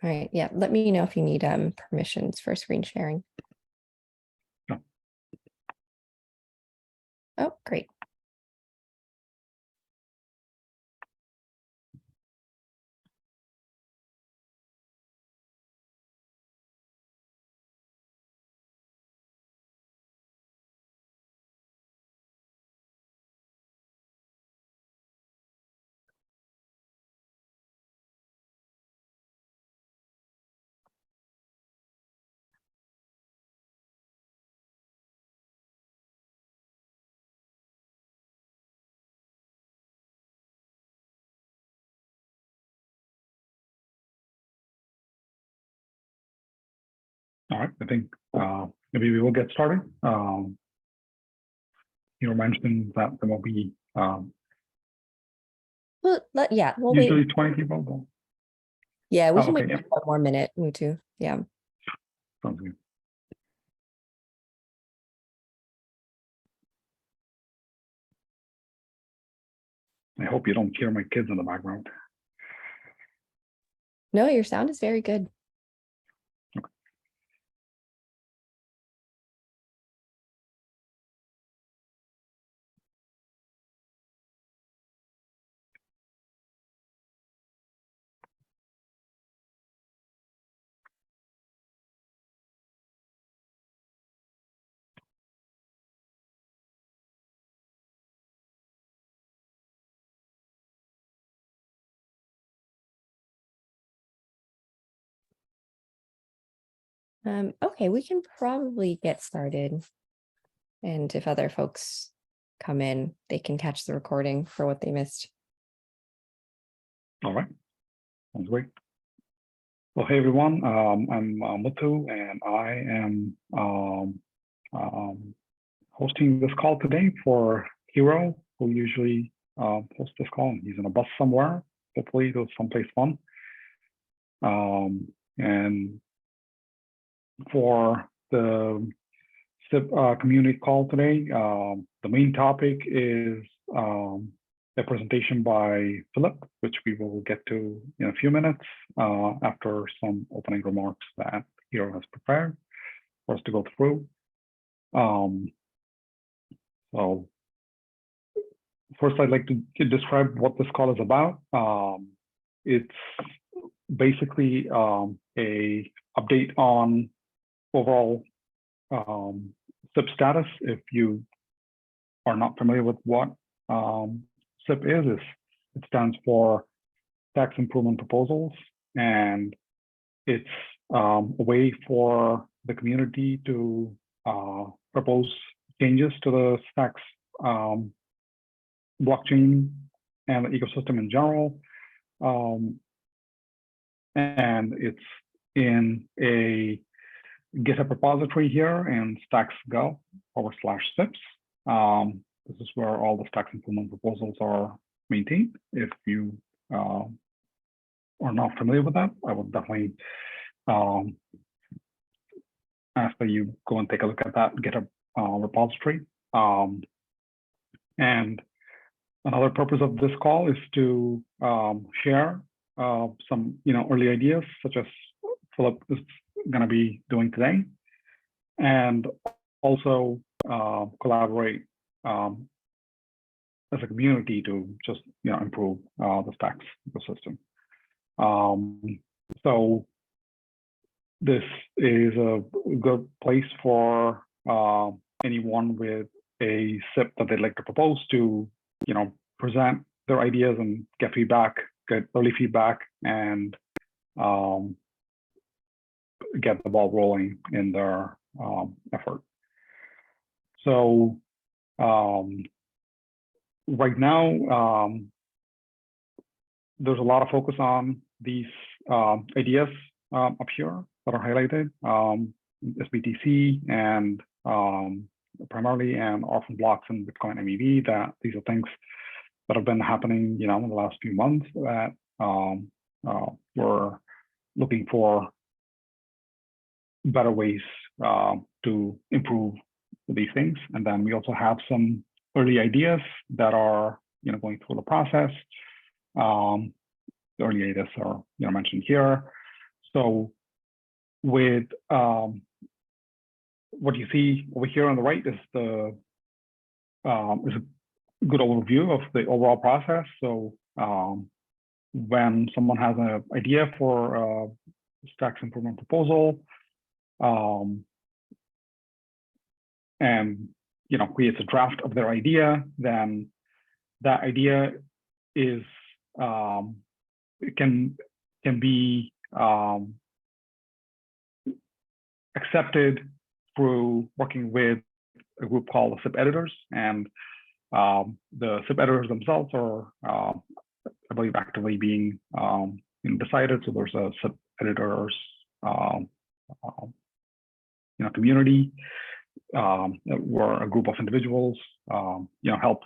All right. Yeah. Let me know if you need permissions for screen sharing. No. Oh, great. All right, I think maybe we will get started. You were mentioning that there will be Well, yeah, we'll usually wait. 20 people. But... Yeah, we oh, can okay, wait yeah. one more minute. Me too. Yeah. Sounds good. I hope you don't hear my kids in the background. No, your sound is very good. Okay. Okay, we can probably get started. And if other folks come in, they can catch the recording for what they missed. All right, sounds great. Well, hey everyone, I'm Muthu, and I am hosting this call today for Hero, who usually hosts this call. He's in a bus somewhere, hopefully to someplace fun. And for the SIP community call today, the main topic is a presentation by Philip, which we will get to in a few minutes after some opening remarks that Hero has prepared for us to go through. So first, I'd like to describe what this call is about. It's basically a update on overall SIP status. If you are not familiar with what SIP is, it stands for Tax Improvement Proposals, and it's a way for the community to propose changes to the tax blockchain and the ecosystem in general. And it's in a GitHub repository here in stacks.go/SIPs. This is where all the tax improvement proposals are maintained. If you are not familiar with that, I would definitely ask that you go and take a look at that GitHub repository. And another purpose of this call is to share some early ideas, such as Philip is going to be doing today, and also collaborate as a community to just improve the tax ecosystem. So this is a good place for anyone with a SIP that they'd like to propose to present their ideas and get feedback, get early feedback, and get the ball rolling in their effort. So right now, there's a lot of focus on these ideas up here that are highlighted, SBTC and primarily and orphan blocks and Bitcoin MEV. That these are things that have been happening, in the last few months that we're looking for better ways to improve these things. And then we also have some early ideas that are, going through the process. The early ideas are, mentioned here. So with what you see over here on the right is a good overview of the overall process. So when someone has an idea for a stacks improvement proposal, and creates a draft of their idea, then that idea is can be accepted through working with a group called the SIP editors, and the SIP editors themselves are, I believe, actively being decided. So there's a SIP editors community where a group of individuals help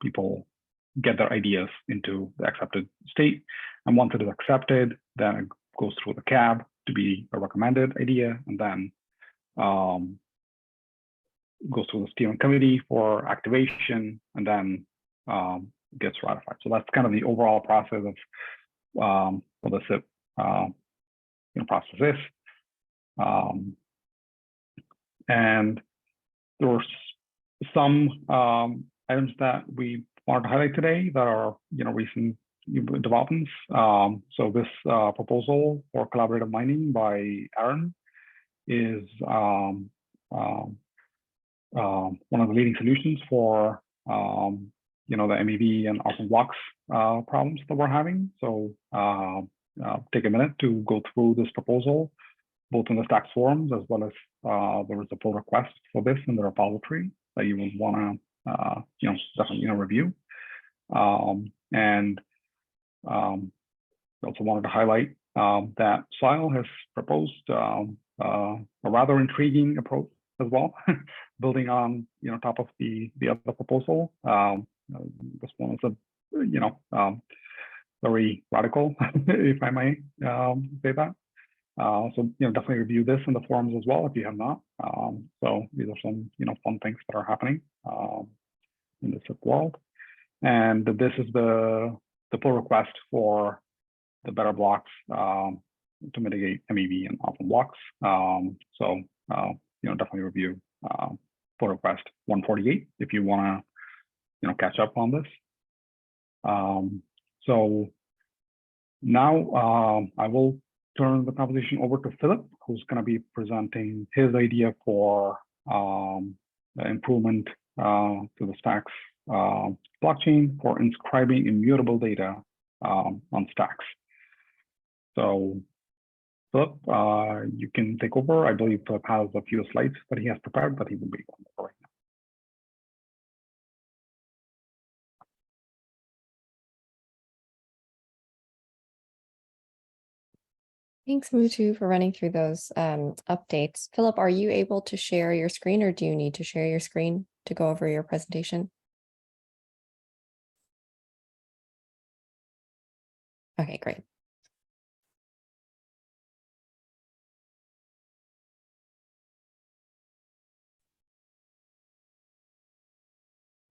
people get their ideas into the accepted state. And once it is accepted, then it goes through the CAB to be a recommended idea, and then goes through the steering committee for activation, and then gets ratified. So that's kind of the overall process of what the SIP process is. And there were some items that we wanted to highlight today that are recent developments. So this proposal for collaborative mining by Aaron is one of the leading solutions for the MEV and orphan blocks problems that we're having. So take a minute to go through this proposal, both in the Stacks forums as well as there was a pull request for this in the repository that you would want to definitely review. And also wanted to highlight that Sile has proposed a rather intriguing approach as well, building on top of the other proposal. This one is a very radical, if I may say that. So definitely review this in the forums as well if you have not. So these are some fun things that are happening in the SIP world. And this is the pull request for the better blocks to mitigate MEV and orphan blocks. So definitely review pull request 148 if you want to catch up on this. So now I will turn the conversation over to Philip, who's going to be presenting his idea for the improvement to the Stacks blockchain for inscribing immutable data on Stacks. So Philip, you can take over. I believe Philip has a few slides that he has prepared that he will be going over right now. Thanks, Mutu, for running through those updates. Philip, are you able to share your screen, or do you need to share your screen to go over your presentation? Okay, great.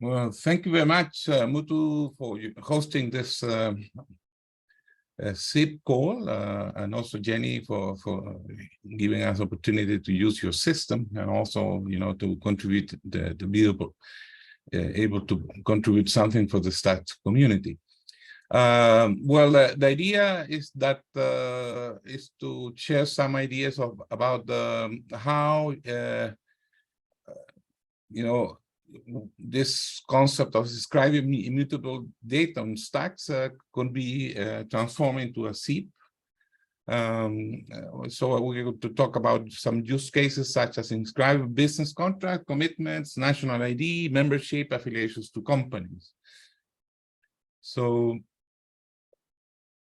Well, thank you very much, Mutu, for hosting this SIP call, and also Jenny for giving us opportunity to use your system, and also to contribute the Immutable, able to contribute something for the Stacks community. Well, the idea is that is to share some ideas about how this concept of describing immutable data on Stacks could be transformed into a SIP. So we're going to talk about some use cases such as inscribing business contract, commitments, national ID, membership, affiliations to companies. So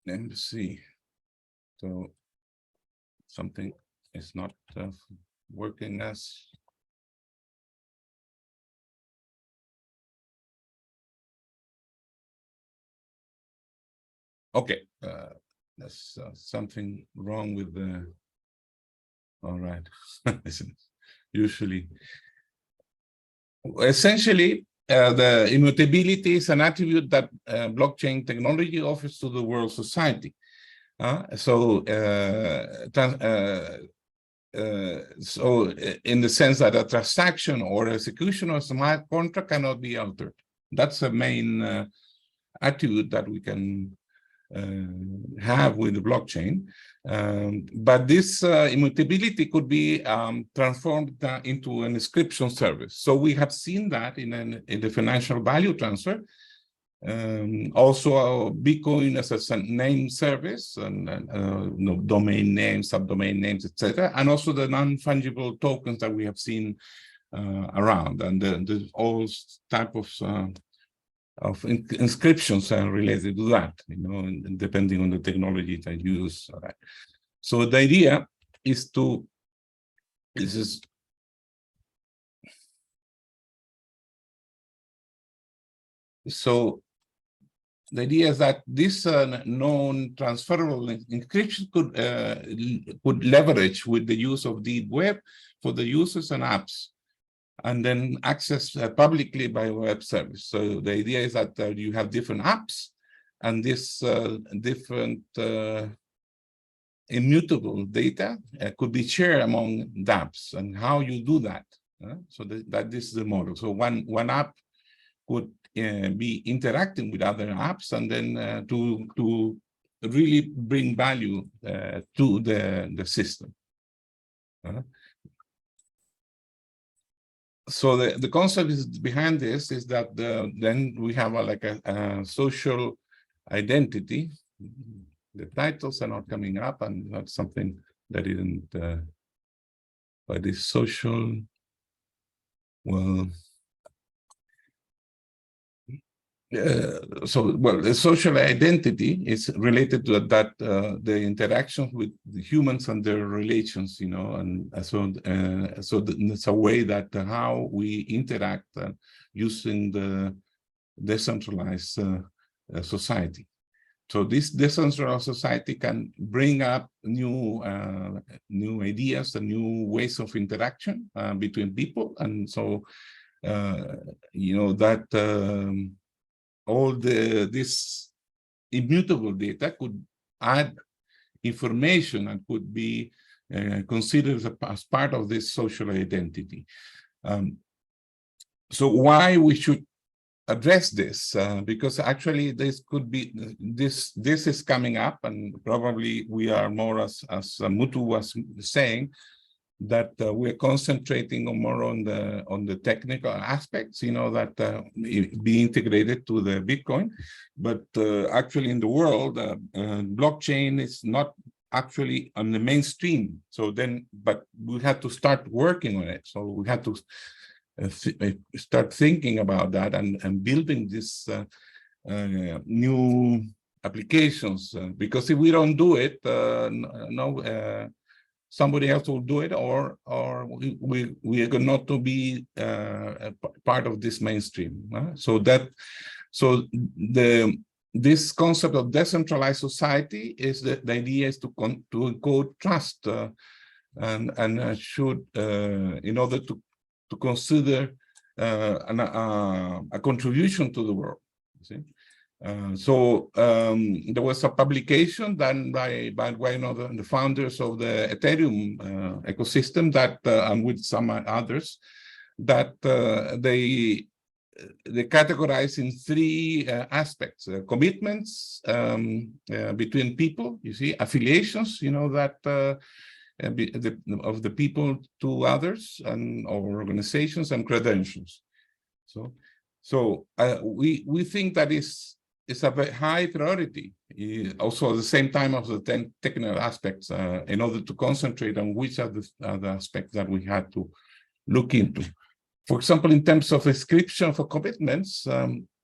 let me see. So something is not working as. Okay, there's something wrong with the. All right, usually. Essentially, the immutability is an attribute that blockchain technology offers to the world society. So in the sense that a transaction or execution of a smart contract cannot be altered. That's the main attribute that we can have with the blockchain. But this immutability could be transformed into an inscription service. So we have seen that in the financial value transfer. Also Bitcoin as a name service and domain names, subdomain names, etc., and also the non-fungible tokens that we have seen around, and the all type of inscriptions are related to that, depending on the technology that you use. Right? So the idea is to the idea is that this non-transferable encryption could leverage with the use of the web for the users and apps, and then access publicly by web service. So the idea is that you have different apps, and this different immutable data could be shared among the apps, and how you do that. So that this is the model. So one app could be interacting with other apps, and then to really bring value to the system. So the concept is behind this is that then we have a social identity. The titles are not coming up, and that's something that isn't by this social. Well. The social identity is related to that the interaction with the humans and their relations, and so it's a way that how we interact using the decentralized society. So this decentralized society can bring up new ideas and new ways of interaction between people, and so that. All this immutable data could add information and could be considered as part of this social identity. So why we should address this? Because actually this could be, this is coming up, and probably we are more, as Mutu was saying, that we're concentrating more on the technical aspects, that be integrated to the Bitcoin. But actually in the world, blockchain is not actually on the mainstream. So then, but we had to start working on it. So we had to start thinking about that and building this new applications. Because if we don't do it, somebody else will do it, or we are not to be part of this mainstream. So this concept of decentralized society is the idea is to encode trust and should in order to consider a contribution to the world. You see? There was a publication done by one of the founders of the Ethereum ecosystem that, and with some others, that they categorize in three aspects: commitments between people, you see, affiliations, that of the people to others and or organizations, and credentials. So we think that it's a very high priority, also at the same time of the technical aspects, in order to concentrate on which are the aspects that we had to look into. For example, in terms of inscription for commitments,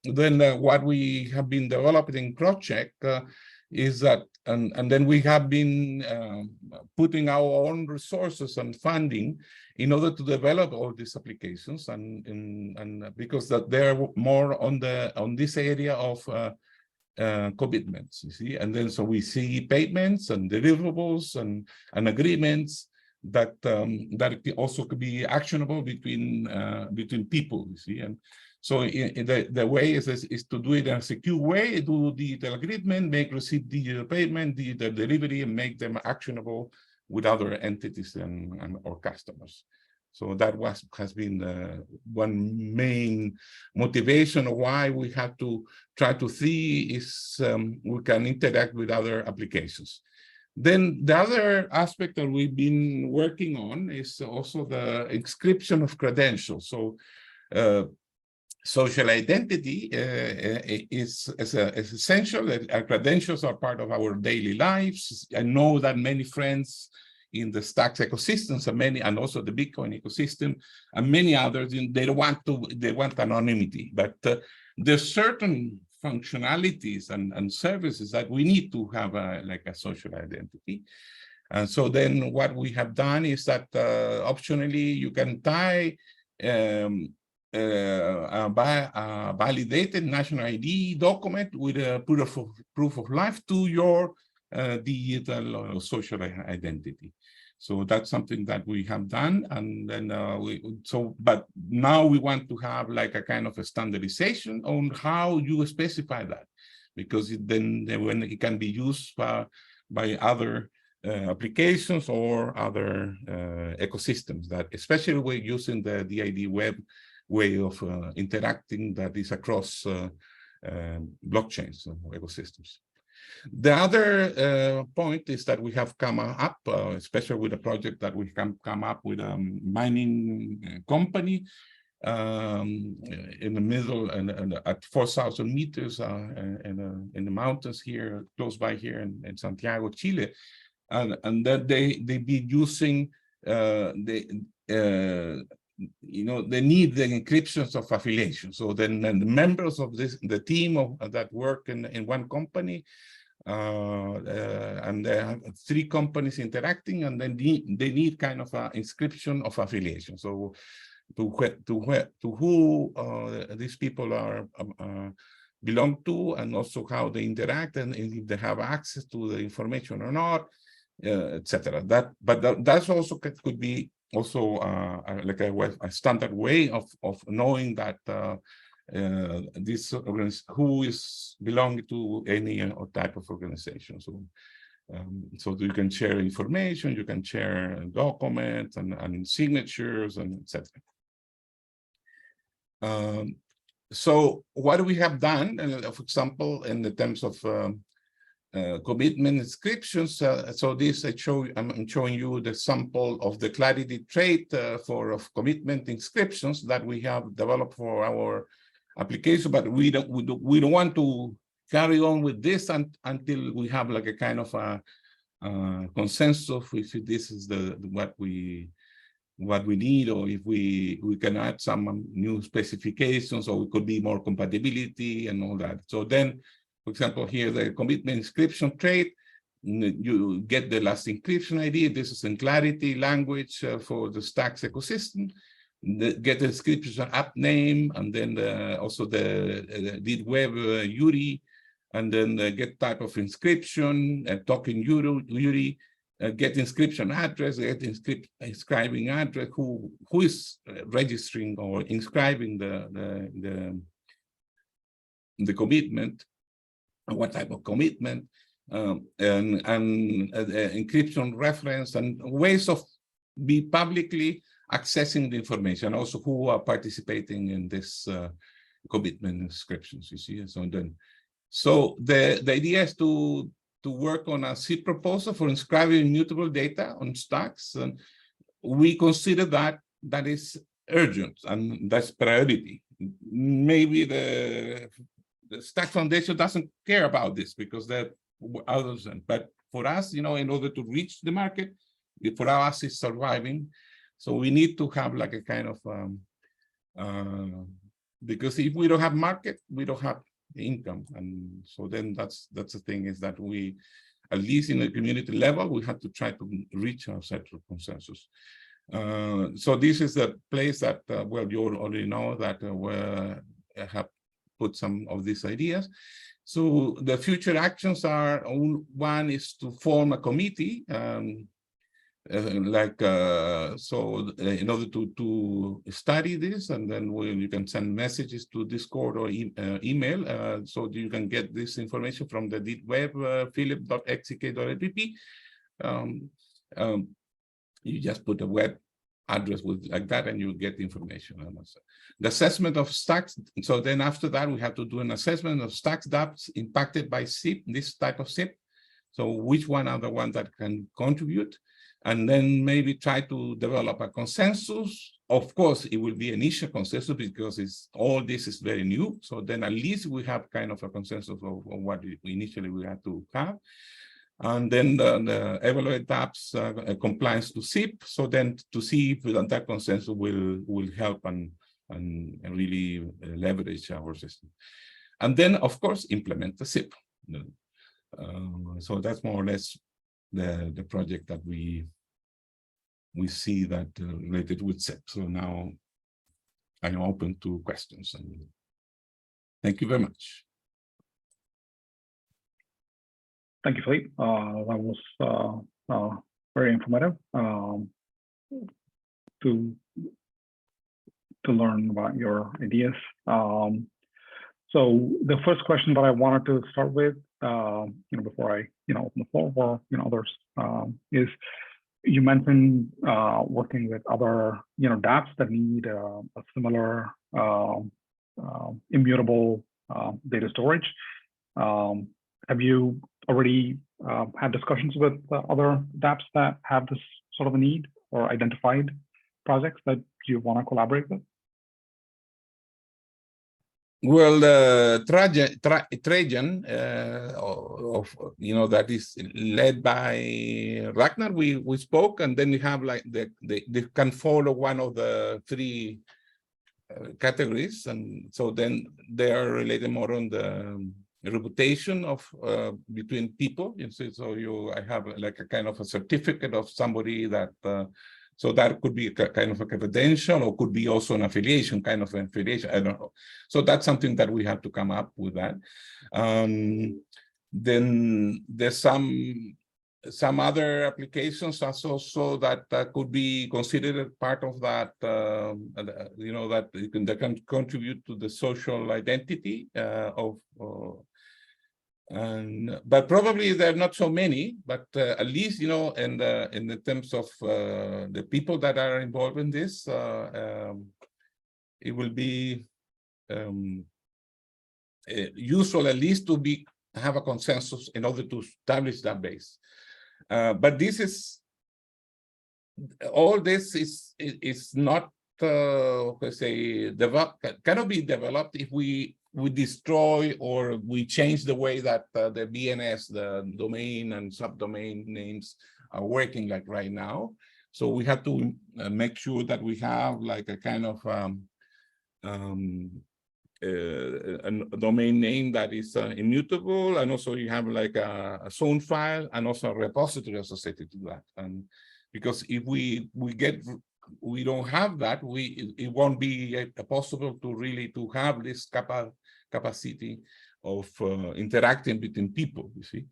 then what we have been developing in CrossCheck is that, and then we have been putting our own resources and funding in order to develop all these applications, and because that they're more on this area of commitments, you see, and then so we see payments and deliverables and agreements that that also could be actionable between people, you see, and So the way is to do it in a secure way, do digital agreement, receive digital payment, digital delivery, and make them actionable with other entities and or customers. So that has been one main motivation of why we have to try to see is we can interact with other applications. Then the other aspect that we've been working on is also the inscription of credentials. So social identity is essential. Our credentials are part of our daily lives. I know that many friends in the Stacks ecosystems and also the Bitcoin ecosystem and many others, they want anonymity, but there's certain functionalities and services that we need to have like a social identity. And so then what we have done is that optionally you can tie a validated national ID document with a proof of life to your digital or social identity. So that's something that we have done, and then but now we want to have like a kind of a standardization on how you specify that, because then when it can be used by other applications or other ecosystems, that especially we're using the DID web way of interacting that is across blockchains or ecosystems. The other point is that we have come up, especially with a project that we can come up with a mining company in the middle and at 4,000 meters in the mountains here, close by here in Santiago, Chile, and that they be using they need the encryptions of affiliation. So then the members of the team that work in one company, and they have 3 companies interacting, and then they need kind of an inscription of affiliation. So to who these people are belong to, and also how they interact, and if they have access to the information or not, etc. That's also could be also like a standard way of knowing that this who is belonging to any type of organization. So so you can share information, you can share documents and signatures and etc. So what we have done, for example, in the terms of commitment inscriptions. So this I'm showing you the sample of the clarity trait of commitment inscriptions that we have developed for our application, but we don't want to carry on with this until we have like a kind of a consensus if this is what we need, or if we can add some new specifications, or it could be more compatibility and all that. So then, for example, here the commitment inscription trait, you get the last encryption ID. This is in clarity language for the Stacks ecosystem. Get the inscription app name, and then also the did web URI, and then get type of inscription, token URI, get inscription address, get inscribing address, who is registering or inscribing the commitment, what type of commitment, and encryption reference, and ways of be publicly accessing the information, also who are participating in this commitment inscriptions, you see. So the idea is to work on a seed proposal for inscribing immutable data on Stacks, and we consider that is urgent and that's priority. Maybe the Stacks Foundation doesn't care about this because they're others, but for us, in order to reach the market, for us it's surviving. So we need to have like a kind of because if we don't have market, we don't have income, and so then that's the thing, is that we, at least in the community level, we have to try to reach a certain consensus. So this is the place that well, you already know that where I have put some of these ideas. So the future actions are, one is to form a committee in order to study this, and then you can send messages to Discord or email, so you can get this information from the web, philip.xck.app. You just put a web address with like that, and you get the information. The assessment of stacks. So then after that, we have to do an assessment of stacks dApps impacted by SIP, this type of SIP. So which one are the ones that can contribute? And then maybe try to develop a consensus. Of course, it will be an initial consensus because all this is very new. So then at least we have kind of a consensus of what initially we had to have. And then the evaluate dApps compliance to SIP. So then to see if that consensus will help and really leverage our system. And then, of course, implement the SIP. So that's more or less the project that we see that related with SIP. So now I'm open to questions. And thank you very much. Thank you, Philippe. That was very informative to learn about your ideas. So the first question that I wanted to start with, before I open the floor for others, is you mentioned working with other dApps that need a similar immutable data storage. Have you already had discussions with other dApps that have this sort of a need, or identified projects that you want to collaborate with? Well, Trajan, that is led by Ragnar, we spoke, and then we have like they can follow one of the three categories, and so then they are related more on the reputation of between people. So I have like a kind of a certificate of somebody that. So that could be kind of a credential, or could be also an affiliation, kind of an affiliation. I don't know. So that's something that we have to come up with that. Then there's some other applications also that could be considered part of that. That can contribute to the social identity but probably there are not so many, but at least, in the terms of the people that are involved in this, it will be useful at least to have a consensus in order to establish that base. But all this is not, cannot be developed if we destroy or we change the way that the BNS, the domain and subdomain names are working like right now. So we have to make sure that we have like a kind of a domain name that is immutable, and also you have like a zone file and also a repository associated to that. And because if we don't have that, it won't be possible to really have this capacity of interacting between people, you see.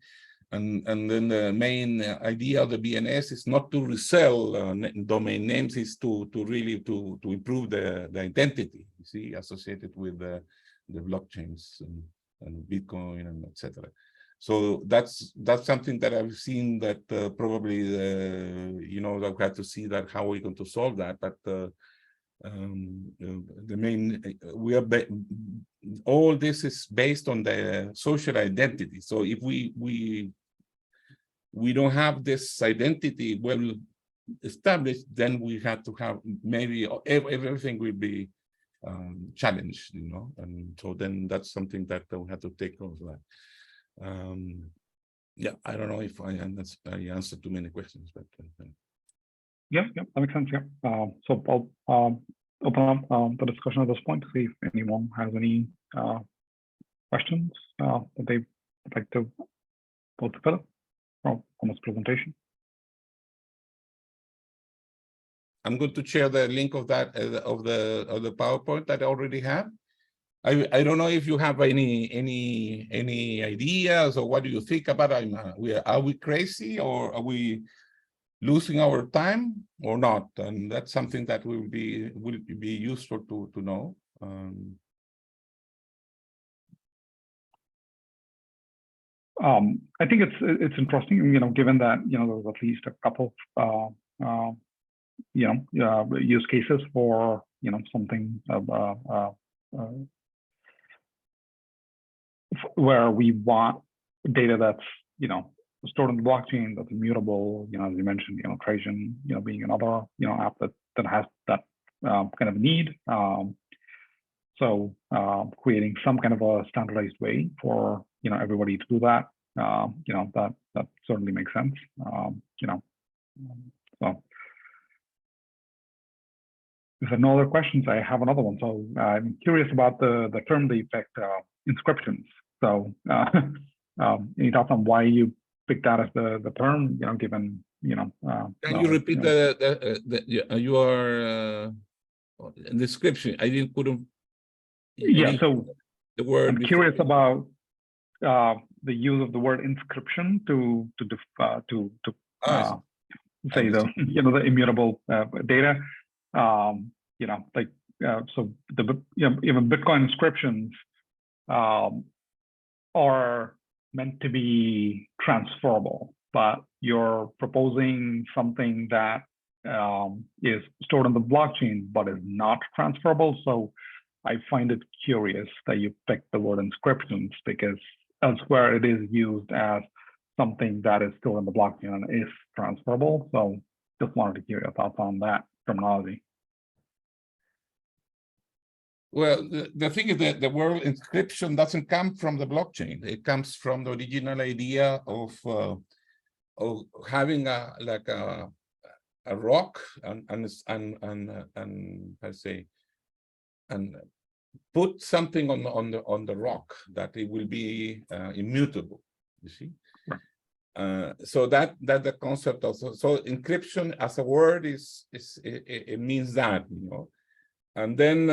And then the main idea of the BNS is not to resell domain names, is to really improve the identity, you see, associated with the blockchains and Bitcoin and etc. So that's something that I've seen that probably that we have to see that how we're going to solve that. But the main all this is based on the social identity. So if we don't have this identity well established, then we have to have maybe everything will be challenged, and so then that's something that we have to take over. Yeah, I don't know if I answered too many questions, but yeah, that makes sense. Yeah. So I'll open up the discussion at this point to see if anyone has any questions that they would like to pose to Philip from this presentation. I'm going to share the link of that of the PowerPoint that I already have. I don't know if you have any ideas, or what do you think about it? Are we crazy, or are we losing our time or not? And that's something that will be useful to know. I think it's interesting, you know, given that, you know, there was at least a couple use cases for, you know, something where we want data that's, you know, stored in the blockchain, that's immutable, you know, as you mentioned, you know, Trajan, you know, being another, you know, app that has that kind of need. So creating some kind of a standardized way for, you know, everybody to do that, you know, that certainly makes sense. You know, so if there are no other questions, I have another one. So I'm curious about the term they picked, inscriptions. So any thoughts on why you picked that as the term, you know, given, you know. Can you repeat your description? I couldn't. Yeah, so the word. I'm curious about the use of the word inscription to say the, you know, the immutable data. You know, like so the, you know, even Bitcoin inscriptions are meant to be transferable, but you're proposing something that is stored on the blockchain but is not transferable. So I find it curious that you picked the word inscriptions, because elsewhere it is used as something that is stored on the blockchain and is transferable. So just wanted to hear your thoughts on that terminology. Well, the thing is that the word inscription doesn't come from the blockchain. It comes from the original idea of having a rock and I say, and put something on the rock that it will be immutable. You see. So that the concept of so encryption as a word it means that, you know. And then,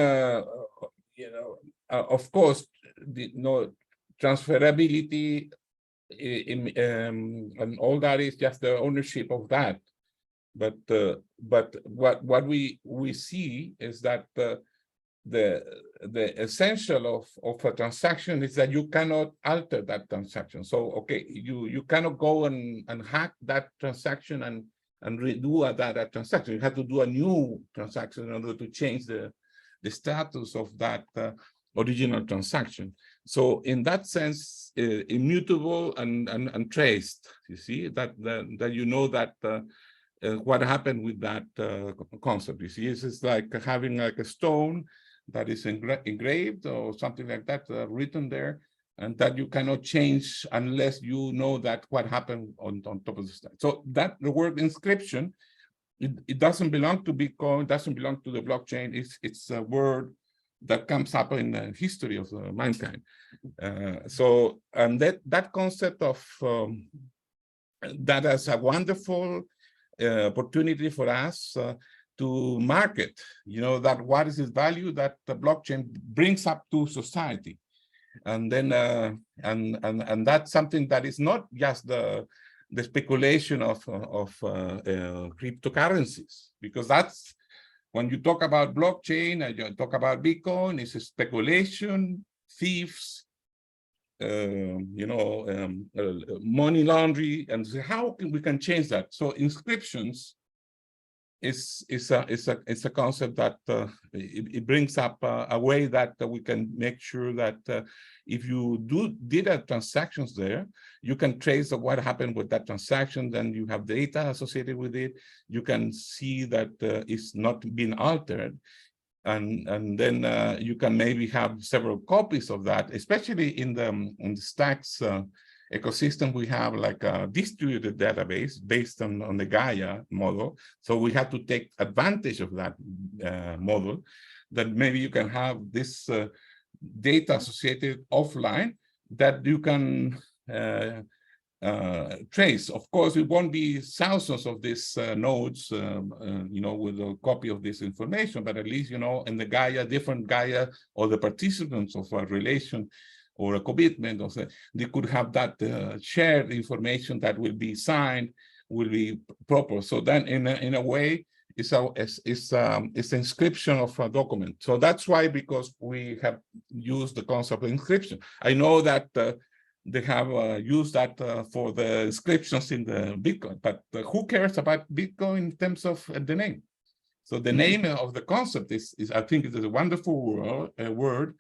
you know, of course, transferability and all that is just the ownership of that. But what we see is that the essential of a transaction is that you cannot alter that transaction. So okay, you cannot go and hack that transaction and redo that transaction. You have to do a new transaction in order to change the status of that original transaction. So in that sense, immutable and traced. You see that you know that what happened with that concept. You see, it's like having like a stone that is engraved or something like that written there, and that you cannot change unless you know that what happened on top of the stone. So that the word inscription, it doesn't belong to Bitcoin, doesn't belong to the blockchain. It's a word that comes up in the history of mankind. So and that concept of that is a wonderful opportunity for us to market, you know, that what is its value that the blockchain brings up to society. And then and that's something that is not just the speculation of cryptocurrencies, because that's when you talk about blockchain and you talk about Bitcoin, it's a speculation, thieves, you know, money laundering, and how we can change that. So inscriptions is a concept that it brings up a way that we can make sure that if you did a transactions there, you can trace what happened with that transaction. Then you have data associated with it. You can see that it's not been altered, and then you can maybe have several copies of that, especially in the Stacks ecosystem. We have like a distributed database based on the Gaia model. So we have to take advantage of that model, that maybe you can have this data associated offline that you can trace. Of course, it won't be thousands of these nodes, you know, with a copy of this information, but at least, you know, in the Gaia, different Gaia or the participants of a relation or a commitment, or they could have that shared information that will be signed will be proper. So then in a way, it's inscription of a document. So that's why, because we have used the concept of inscription. I know that they have used that for the inscriptions in the Bitcoin, but who cares about Bitcoin in terms of the name? So the name of the concept is I think it is a wonderful word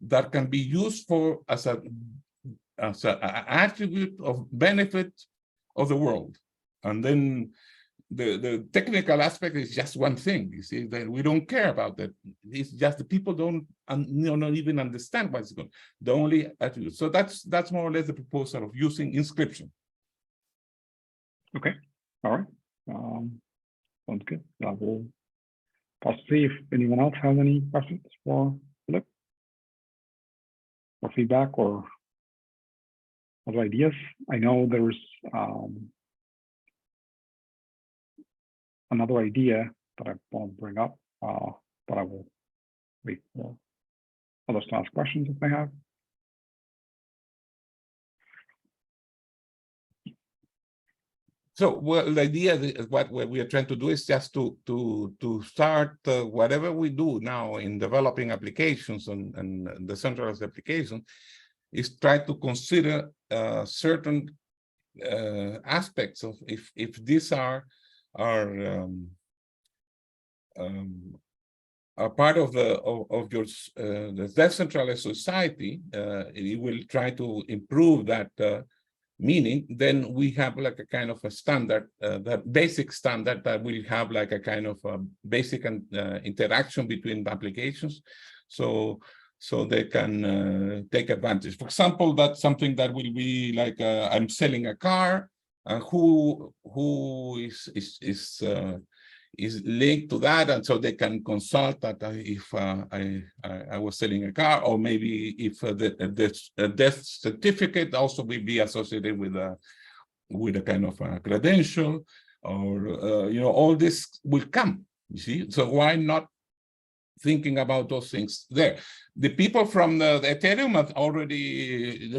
that can be used for as an attribute of benefit of the world. And then the technical aspect is just one thing. You see, that we don't care about that. It's just the people don't even understand what's going on. The only attribute. So that's more or less the proposal of using inscription. Okay. All right. Sounds good. I will pause to see if anyone else has any questions for Philip, or feedback, or other ideas. I know there's another idea that I want to bring up, but I will wait for others to ask questions if they have. So, well, the idea is what we are trying to do is just to start whatever we do now in developing applications and decentralized applications, is try to consider certain aspects of if these are part of your the decentralized society, it will try to improve that meaning. Then we have like a kind of a standard, that basic standard that will have like a kind of a basic interaction between the applications, so they can take advantage. For example, that's something that will be like I'm selling a car, and who is linked to that, and so they can consult that if I was selling a car, or maybe if the death certificate also will be associated with a kind of a credential, or all this will come. You see, so why not thinking about those things there? The people from the Ethereum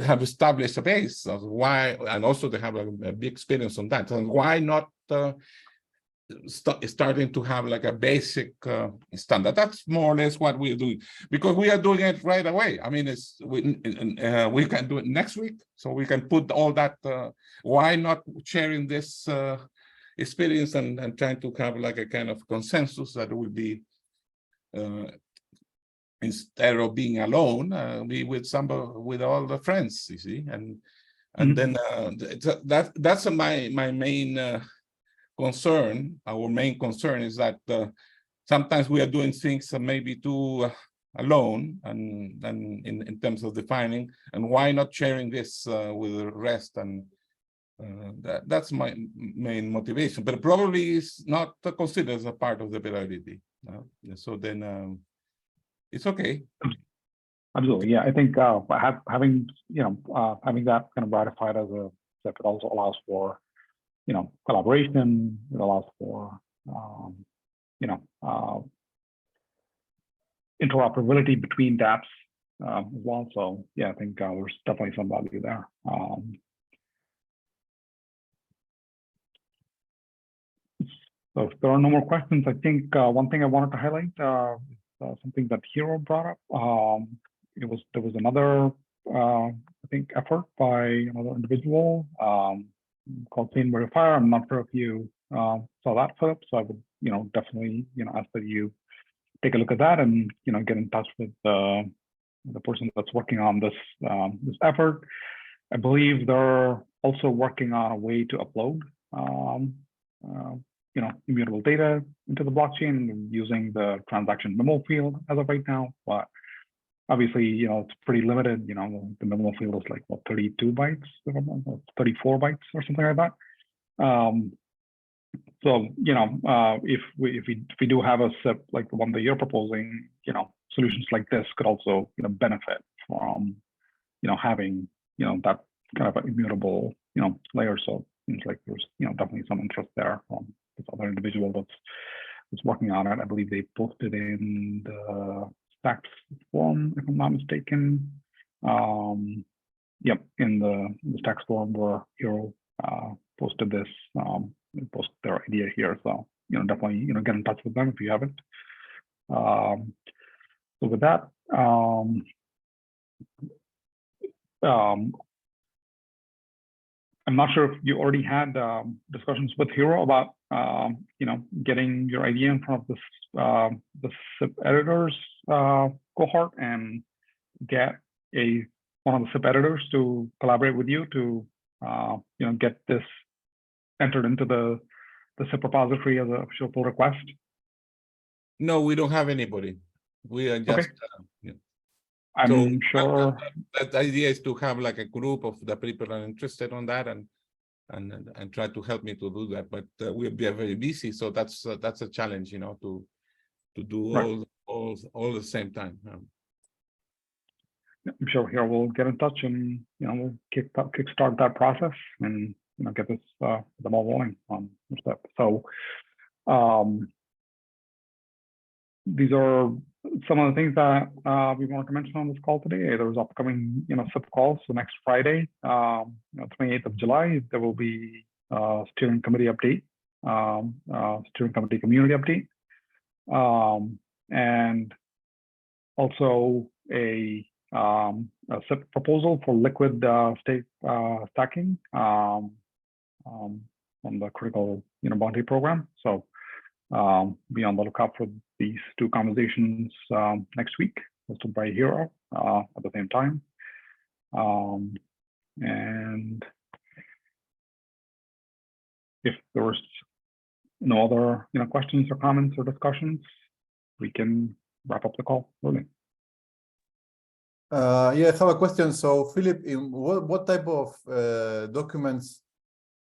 have established a base of why, and also they have a big experience on that. And why not starting to have like a basic standard? That's more or less what we're doing, because we are doing it right away. I mean, we can do it next week, so we can put all that. Why not sharing this experience and trying to have like a kind of consensus that will be, instead of being alone, be with all the friends, you see, and then that's my main concern. Our main concern is that sometimes we are doing things maybe too alone, and in terms of defining, and why not sharing this with the rest? And that's my main motivation, but probably is not considered as a part of the variability. So then it's okay. Absolutely, yeah. I think having that kind of ratified as a step, it also allows for collaboration. It allows for interoperability between dApps as well. So yeah, I think there's definitely some value there. So if there are no more questions, I think one thing I wanted to highlight, something that Hero brought up. There was another I think effort by another individual called Chain Verifier. I'm not sure if you saw that, Philip. So I would definitely ask that you take a look at that and get in touch with the person that's working on this this effort. I believe they're also working on a way to upload immutable data into the blockchain using the transaction memo field as of right now. But obviously, it's pretty limited. The memo field is like 32 bytes, 34 bytes or something like that. So if we do have a SIP like the one that you're proposing, solutions like this could also benefit from having that kind of an immutable layer. So it seems like there's definitely some interest there from this other individual that's working on it. I believe they posted in the Stacks forum, if I'm not mistaken. Yep, in the Stacks forum where Hero posted this, post their idea here. So, definitely, get in touch with them if you haven't. So with that, I'm not sure if you already had discussions with Hero about, getting your idea in front of this the SIP editors cohort and get one of the SIP editors to collaborate with you to, get this entered into the SIP repository as an official pull request. No, we don't have anybody. We are just. Okay. I'm sure that idea is to have like a group of the people that are interested on that and try to help me to do that. But we'll be very busy, so that's a challenge, to do right. all at the same time. I'm sure here we'll get in touch and we'll kickstart that process and get this the ball rolling on this step. So these are some of the things that we wanted to mention on this call today. There was upcoming SIP calls. So next Friday, 28th of July, there will be steering committee update, steering committee community update, and also a SIP proposal for liquid state stacking on the critical bounty program. So be on the lookout for these two conversations next week, hosted by Hero at the same time. And if there was no other questions or comments or discussions, we can wrap up the call. Really. Yeah, I have a question. So, Philip, in what type of documents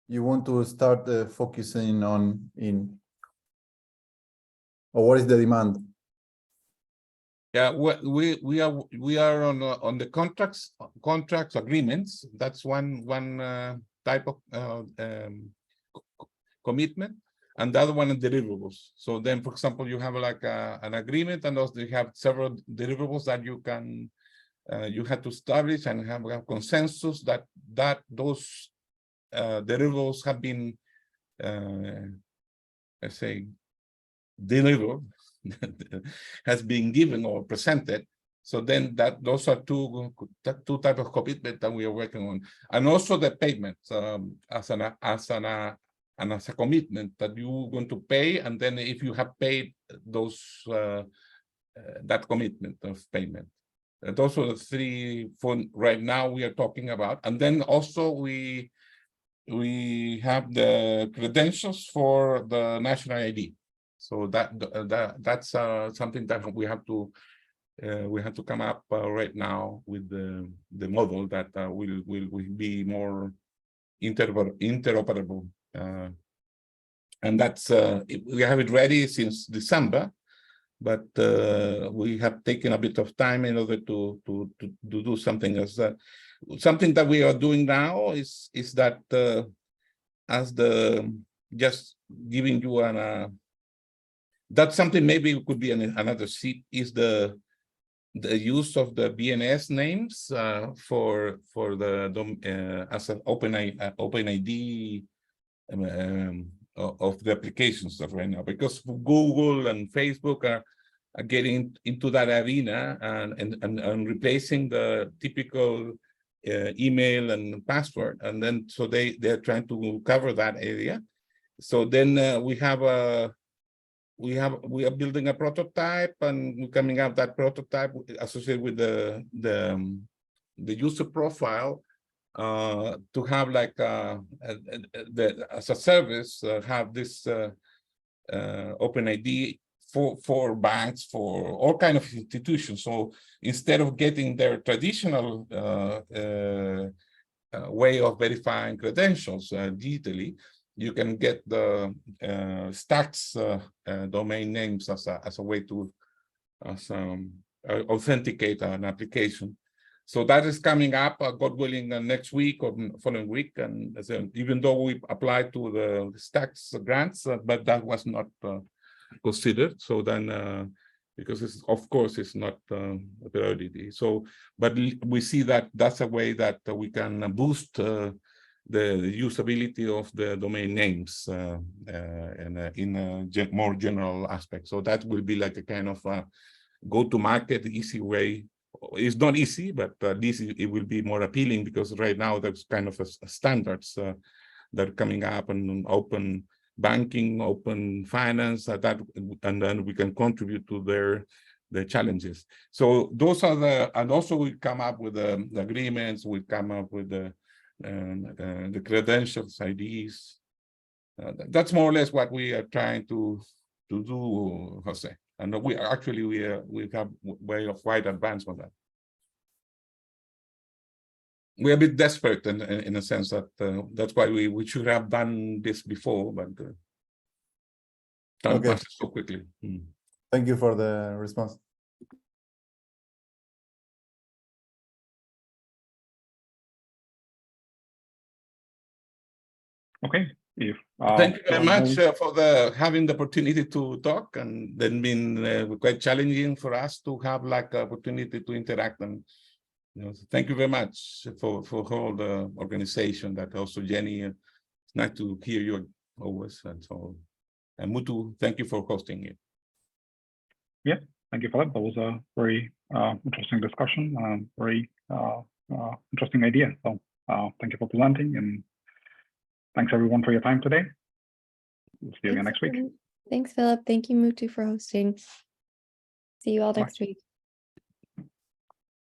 you want to start focusing on or what is the demand? Yeah, we are on the contracts agreements. That's one type of commitment, and the other one is deliverables. So then, for example, you have like an agreement, and also you have several deliverables that you can you have to establish and have a consensus that those deliverables have been, let's say, delivered, has been given or presented. So then those are two type of commitment that we are working on, and also the payment as a commitment that you're going to pay, and then if you have paid those that commitment of payment. Those are the three for right now we are talking about, and then also we have the credentials for the national ID. So that's something that we have to come up right now with the model that will be more interoperable, and that's we have it ready since December, but we have taken a bit of time in order to do something else. Something that we are doing now is that as just giving you that's something maybe it could be another seat, is the use of the BNS names for the as an open ID of the applications of right now, because Google and Facebook are getting into that arena and replacing the typical email and password, and then so they're trying to cover that area. So then we are building a prototype, and we're coming out that prototype associated with the user profile to have like as a service have this open ID for banks, for all kind of institutions. So instead of getting their traditional way of verifying credentials digitally, you can get the stacks domain names as a way to authenticate an application. So that is coming up, God willing, next week or following week. And even though we applied to the stacks grants, but that was not considered. So then, because of course it's not a priority. So, but we see that that's a way that we can boost the usability of the domain names in a more general aspect. So that will be like a kind of go-to-market easy way. It's not easy, but at least it will be more appealing, because right now there's kind of standards that are coming up, and open banking, open finance, and then we can contribute to their challenges. So those are and also we come up with the agreements, we come up with the credentials, IDs. That's more or less what we are trying to do, Jose. And we have way of quite advanced on that. We're a bit desperate in a sense that that's why we should have done this before, but time passes so quickly. Thank you for the response. Okay. If thank you very much no- for having the opportunity to talk, and then been quite challenging for us to have like opportunity to interact. And thank you very much for all the organization, that also Jenny. It's nice to hear you always, and so. And Mutu, thank you for hosting it. Yeah, thank you for that. That was a very interesting discussion, very interesting idea. So thank you for presenting, and thanks everyone for your time today. We'll see you again next week. Thanks, Philip. Thank you, Mutu, for hosting. See you all Bye. next week.